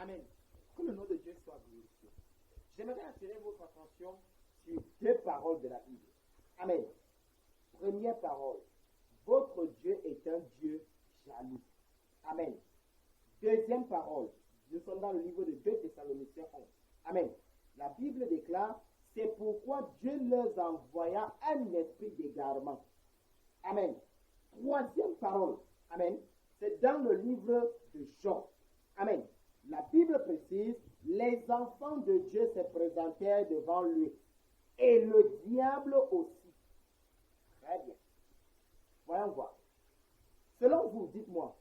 Amen. Que le nom de Dieu soit glorifié. J'aimerais attirer votre attention sur deux paroles de la Bible. Amen. Première parole. Votre Dieu est un Dieu jaloux. Amen. Deuxième parole. Nous sommes dans le livre de 2 Thessaloniciens 11. Amen. La Bible déclare, c'est pourquoi Dieu leur envoya un esprit d'égarement. Amen. Troisième parole. Amen. C'est dans le livre de Jean. Amen. La Bible précise, les enfants de Dieu se présentèrent devant lui. Et le diable aussi. Très bien. Voyons voir. Selon vous, dites-moi,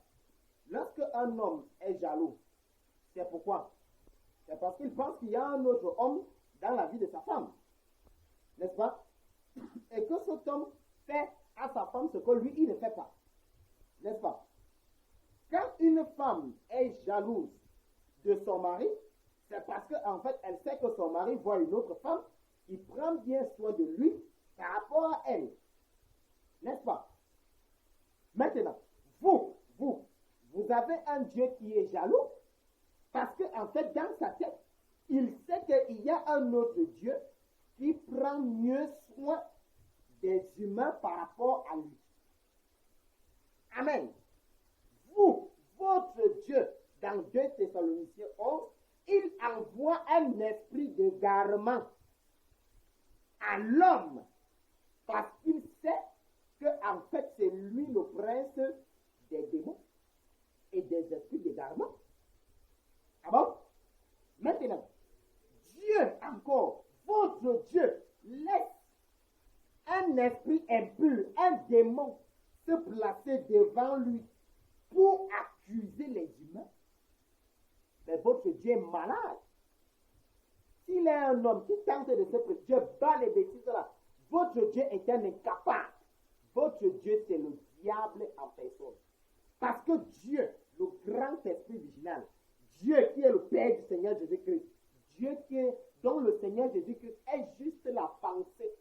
lorsque un homme est jaloux, c'est pourquoi? C'est parce qu'il pense qu'il y a un autre homme dans la vie de sa femme. N'est-ce pas? Et que cet homme fait à sa femme ce que lui, il ne fait pas. N'est-ce pas? Quand une femme est jalouse de son mari, c'est parce qu'en fait, elle sait que son mari voit une autre femme qui prend bien soin de lui par rapport à elle. N'est-ce pas? Maintenant, vous avez un Dieu qui est jaloux parce qu'en fait, dans sa tête, il sait qu'il y a un autre Dieu qui prend mieux soin des humains par rapport à lui. Amen. Votre Dieu, dans 2 Thessaloniciens 11, il envoie un esprit d'égarement à l'homme parce qu'il sait qu'en fait, c'est lui le prince des démons et des esprits d'égarement. Ah bon? Maintenant, Dieu encore, votre Dieu, laisse un esprit impur, un démon, se placer devant lui pour accuser les humains. Mais votre Dieu est malade. S'il est un homme qui tente de se prêter, Dieu bat les bêtises là. Votre Dieu est un incapable. Votre Dieu, c'est le diable en personne. Parce que Dieu, le grand esprit vigilant, Dieu qui est le Père du Seigneur Jésus-Christ, Dieu dont le Seigneur Jésus-Christ est juste la pensée.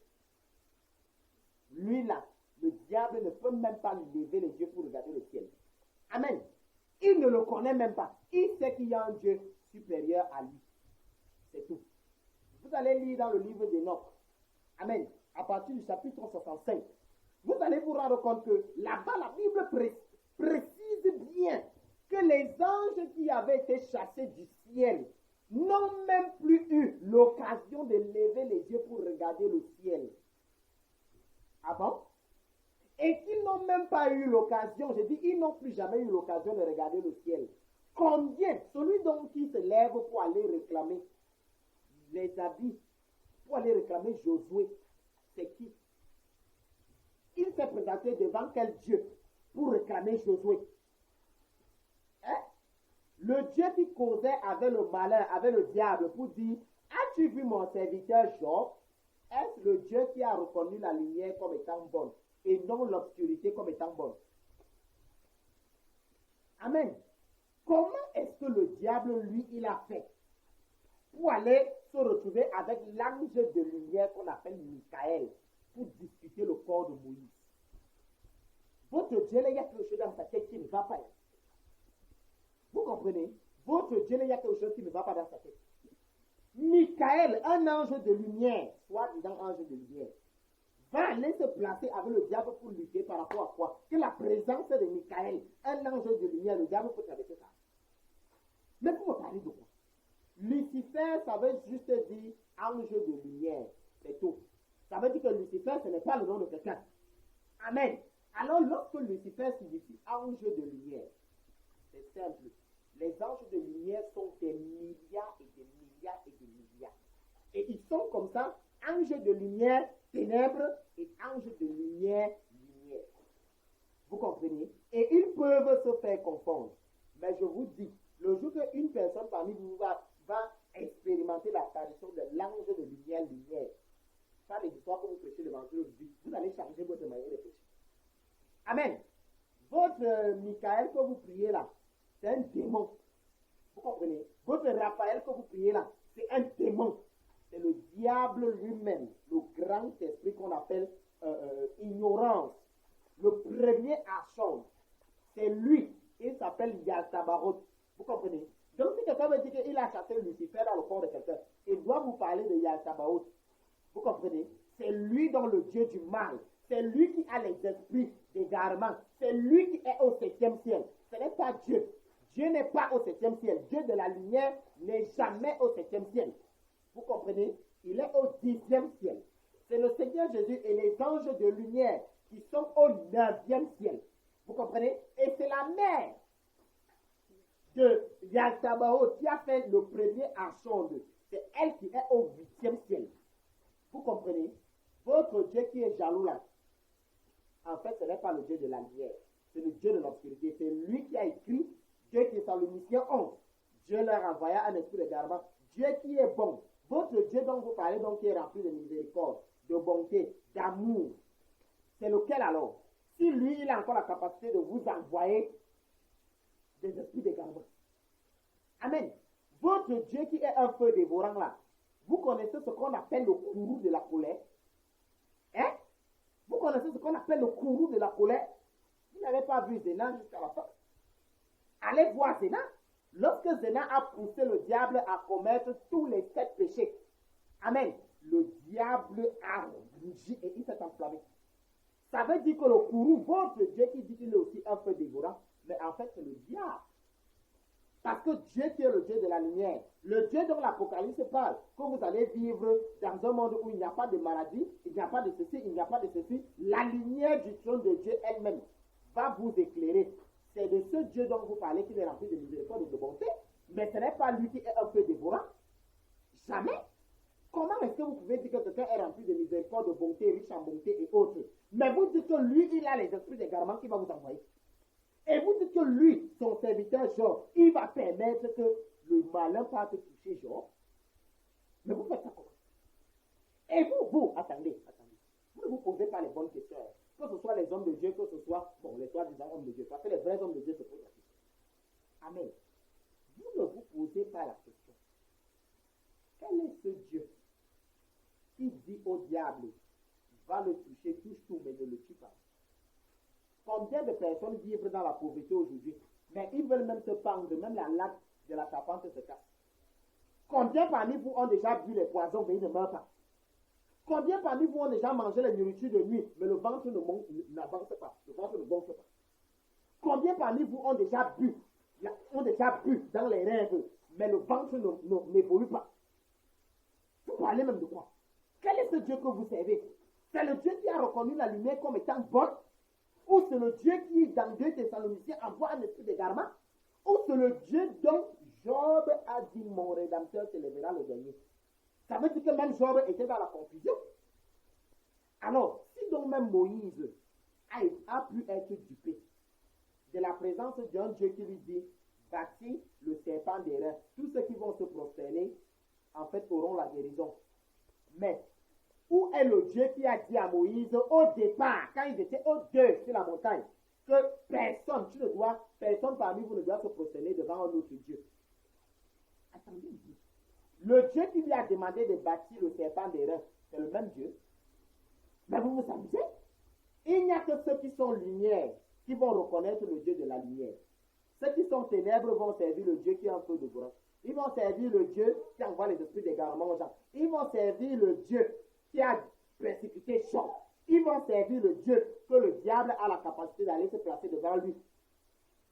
Lui là, le diable ne peut même pas lui lever les yeux pour regarder le ciel. Amen. Il ne le connaît même pas. Il sait qu'il y a un Dieu supérieur à lui. C'est tout. Vous allez lire dans le livre d'Enoch. Amen. À partir du chapitre 65. Vous allez vous rendre compte que là-bas, la Bible précise bien que les anges qui avaient été chassés du ciel n'ont même plus eu l'occasion de lever les yeux pour regarder le ciel. Ah bon? Et qu'ils n'ont même pas eu l'occasion, je dis, ils n'ont plus jamais eu l'occasion de regarder le ciel. Combien? Celui donc qui se lève pour aller réclamer les habits, pour aller réclamer Josué, c'est qui? Il s'est présenté devant quel Dieu pour réclamer Josué? Hein? Le Dieu qui causait avec le malin, avec le diable, pour dire, as-tu vu mon serviteur Job? Est-ce le Dieu qui a reconnu la lumière comme étant bonne et non l'obscurité comme étant bonne? Amen. Comment est-ce que le diable, lui, il a fait pour aller se retrouver avec l'ange de lumière qu'on appelle Michael pour discuter le corps de Moïse? Votre Dieu, il y a quelque chose dans sa tête qui ne va pas. Vous comprenez? Votre Dieu, il y a quelque chose qui ne va pas dans sa tête. Michael, un ange de lumière, soi-disant ange de lumière, va aller se placer avec le diable pour lutter par rapport à quoi? Que la présence de Michael, un ange de lumière, le diable peut traverser ça. Mais vous me parlez de quoi? Lucifer, ça veut juste dire ange de lumière, c'est tout. Ça veut dire que Lucifer, ce n'est pas le nom de quelqu'un. Amen. Alors, lorsque Lucifer signifie ange de lumière, c'est simple. Les anges de lumière sont des milliards et des milliards et des milliards. Et ils sont comme ça, anges de lumière, ténèbres, et anges de lumière, lumière. Vous comprenez? Et ils peuvent se faire confondre. Mais je vous dis, le jour qu'une personne parmi vous va expérimenter l'apparition de l'ange de lumière, lumière, ça les histoires que vous prêchez l'évangile aujourd'hui, vous allez changer votre manière de prêcher. Amen. Votre Michael que vous priez là, c'est un démon. Vous comprenez? Votre Raphaël que vous priez là, c'est un démon. C'est le diable lui-même, le grand esprit qu'on appelle ignorance. Le premier archonge, c'est lui. Il s'appelle Yaltabaroth. Vous comprenez? Donc, si quelqu'un veut dire qu'il a chassé Lucifer dans le corps de quelqu'un, il doit vous parler de Yaltabaoth. Vous comprenez? C'est lui dans le Dieu du mal. C'est lui qui a les esprits d'égarement. C'est lui qui est au 7e ciel. Ce n'est pas Dieu. Dieu n'est pas au 7e ciel. Dieu de la lumière n'est jamais au 7e ciel. Vous comprenez? Il est au 10e ciel. C'est le Seigneur Jésus et les anges de lumière qui sont au 9e ciel. Vous comprenez? Et c'est la mère de Yaltabaoth qui a fait le premier archonde. C'est elle qui est au 8e ciel. Vous comprenez? Votre Dieu qui est jaloux là, en fait, ce n'est pas le Dieu de la lumière. C'est le Dieu de l'obscurité. C'est lui qui a écrit 2 Thessaloniciens 11. Dieu leur envoya un esprit d'égarement. Dieu qui est bon. Votre Dieu dont vous parlez, donc, qui est rempli de miséricorde, de bonté, d'amour. C'est lequel alors? Si lui, il a encore la capacité de vous envoyer des esprits d'égarement. Amen. Votre Dieu qui est un feu dévorant là, vous connaissez ce qu'on appelle le courroux de la colère? Hein? Vous connaissez ce qu'on appelle le courroux de la colère? Vous n'avez pas vu Zénan jusqu'à la fin? Allez voir Zénan. Lorsque Zénan a poussé le diable à commettre tous les 7 péchés, amen, le diable a rougi et il s'est enflammé. Ça veut dire que le courroux, votre Dieu qui dit qu'il est aussi un feu dévorant, mais en fait c'est le diable. Parce que Dieu qui est le Dieu de la lumière, le Dieu dont l'Apocalypse parle, que vous allez vivre dans un monde où il n'y a pas de maladie, il n'y a pas de ceci, il n'y a pas de ceci, la lumière du trône de Dieu elle-même va vous éclairer. C'est de ce Dieu dont vous parlez qu'il est rempli de miséricorde et de bonté, mais ce n'est pas lui qui est un peu dévorant. Jamais. Comment est-ce que vous pouvez dire que quelqu'un est rempli de miséricorde, de bonté, riche en bonté et autres, mais vous dites que lui, il a les esprits d'égarement qu'il va vous envoyer? Et vous dites que lui, son serviteur Job, il va permettre que le malin parte toucher Job. Mais vous faites ça comment? Et vous, attendez. Vous ne vous posez pas les bonnes questions. Que ce soit les hommes de Dieu, que ce soit, les soi-disant hommes de Dieu. Parce que les vrais hommes de Dieu se posent la question. Amen. Vous ne vous posez pas la question. Quel est ce Dieu qui dit au diable, va le toucher, touche tout, mais ne le tue pas? Combien de personnes vivent dans la pauvreté aujourd'hui, mais ils veulent même se pendre, même la latte de la serpente se casse. Combien parmi vous ont déjà bu les poisons, mais ils ne meurent pas? Combien parmi vous ont déjà mangé la nourriture de nuit, mais le ventre n'avance pas, le ventre ne gonfle pas? Combien parmi vous ont déjà bu dans les rêves, mais le ventre n'évolue pas? Vous parlez même de quoi? Quel est ce Dieu que vous servez? C'est le Dieu qui a reconnu la lumière comme étant bonne? Ou c'est le Dieu qui, dans 2 Thessaloniciens, envoie un esprit d'égarement? Ou c'est le Dieu dont Job a dit, mon Rédempteur s'élèvera le dernier? Ça veut dire que même Job était dans la confusion. Alors, si donc même Moïse a pu être dupé de la présence d'un Dieu qui lui dit, bâtis le serpent des reins, tous ceux qui vont se prosterner, en fait, auront la guérison. Mais, où est le Dieu qui a dit à Moïse au départ, quand ils étaient au deux sur la montagne, que personne parmi vous ne doit se prosterner devant un autre Dieu? Attendez, le Dieu qui lui a demandé de bâtir le serpent des reins, c'est le même Dieu. Mais vous vous amusez? Il n'y a que ceux qui sont lumière qui vont reconnaître le Dieu de la lumière. Ceux qui sont ténèbres vont servir le Dieu qui est un peu de bras. Ils vont servir le Dieu qui envoie les esprits d'égarement aux gens. Ils vont servir le Dieu qui a précipité Job. Ils vont servir le Dieu que le diable a la capacité d'aller se placer devant lui.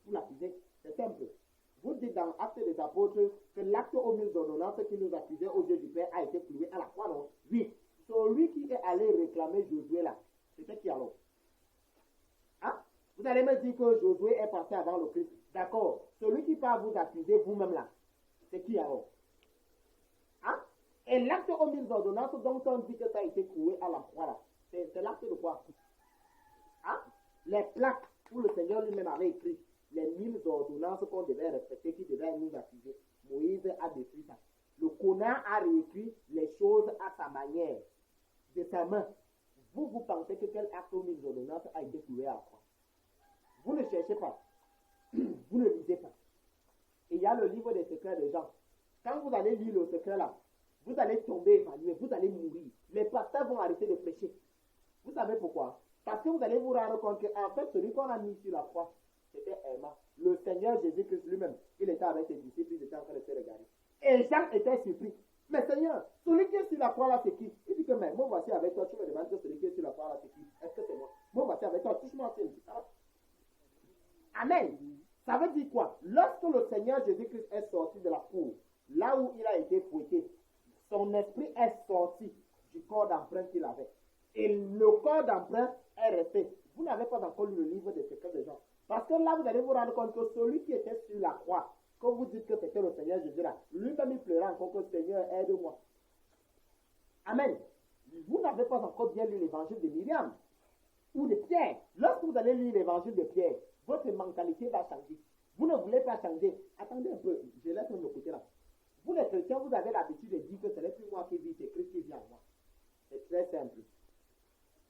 Vous l'accusez, c'est simple. Vous dites dans Actes des Apôtres que l'acte aux mille ordonnances qui nous accusait aux yeux du Père a été cloué à la croix, non? Oui. Celui qui est allé réclamer Josué là, c'était qui alors? Hein? Vous allez me dire que Josué est passé avant le Christ. D'accord. Celui qui part vous accuser vous-même là, c'est qui alors? Hein? Et l'acte aux mille ordonnances dont on dit que ça a été cloué à la croix là, c'est l'acte de quoi? Hein? Les plaques où le Seigneur lui-même avait écrit les 1000 ordonnances qu'on devait respecter, qui devaient nous accuser. Moïse a détruit ça. Le connard a réécrit les choses à sa manière, de sa main. Vous pensez que quel acte aux 1000 ordonnances a été cloué à la croix? Vous ne cherchez pas. Vous ne lisez pas. Il y a le livre des secrets des gens. Quand vous allez lire le secret là, vous allez tomber évanoui, vous allez mourir. Les pasteurs vont arrêter de prêcher. Vous savez pourquoi? Parce que vous allez vous rendre compte qu'en fait, celui qu'on a mis sur la croix, c'était aimant. Le Seigneur Jésus-Christ lui-même, il était avec ses disciples, ils étaient en train de se regarder. Et Jean était surpris. Mais Seigneur, celui qui est sur la croix là, c'est qui? Il dit que, mais moi voici avec toi, tu me demandes que celui qui est sur la croix là, c'est qui? Est-ce que c'est moi? Moi voici avec toi, touche-moi au ciel. Amen. Ça veut dire quoi? Lorsque le Seigneur Jésus-Christ est sorti de la cour, là où il a été fouetté, son esprit est sorti du corps d'emprunt qu'il avait. Et le corps d'emprunt est resté. Vous n'avez pas encore lu le livre des secrets des gens. Parce que là, vous allez vous rendre compte que celui qui était sur la croix, quand vous dites que c'était le Seigneur Jésus là, lui-même il pleurait encore que Seigneur, aide-moi. Amen. Vous n'avez pas encore bien lu l'évangile de Myriam ou de Pierre. Lorsque vous allez lire l'évangile de Pierre, votre mentalité va changer. Vous ne voulez pas changer. Attendez un peu, je laisse de côté là. Vous les chrétiens, vous avez l'habitude de dire que ce n'est plus moi qui vis, c'est Christ qui vit en moi. C'est très simple.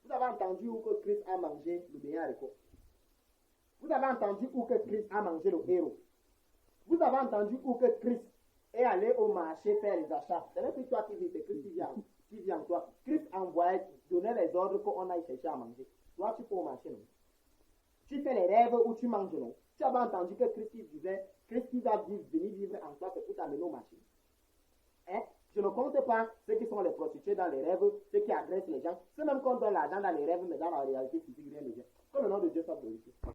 Vous avez entendu où que Christ a mangé le béat haricot? Vous avez entendu où que Christ a mangé le héros? Vous avez entendu où que Christ est allé au marché faire les achats? Ce n'est plus toi qui vis, c'est Christ qui vient en toi. Christ envoyait, donnait les ordres qu'on aille chercher à manger. Toi, tu peux au marché, non? Tu fais les rêves où tu manges, non? Tu avais entendu que Christ disait, Christ qui va venir vivre en toi, c'est pour t'amener au marché. Hein? Je ne compte pas ceux qui sont les prostituées dans les rêves, ceux qui agressent les gens, ceux même qui ont donné l'argent dans les rêves, mais dans la réalité, c'est rien de bien. Que le nom de Dieu soit glorifié.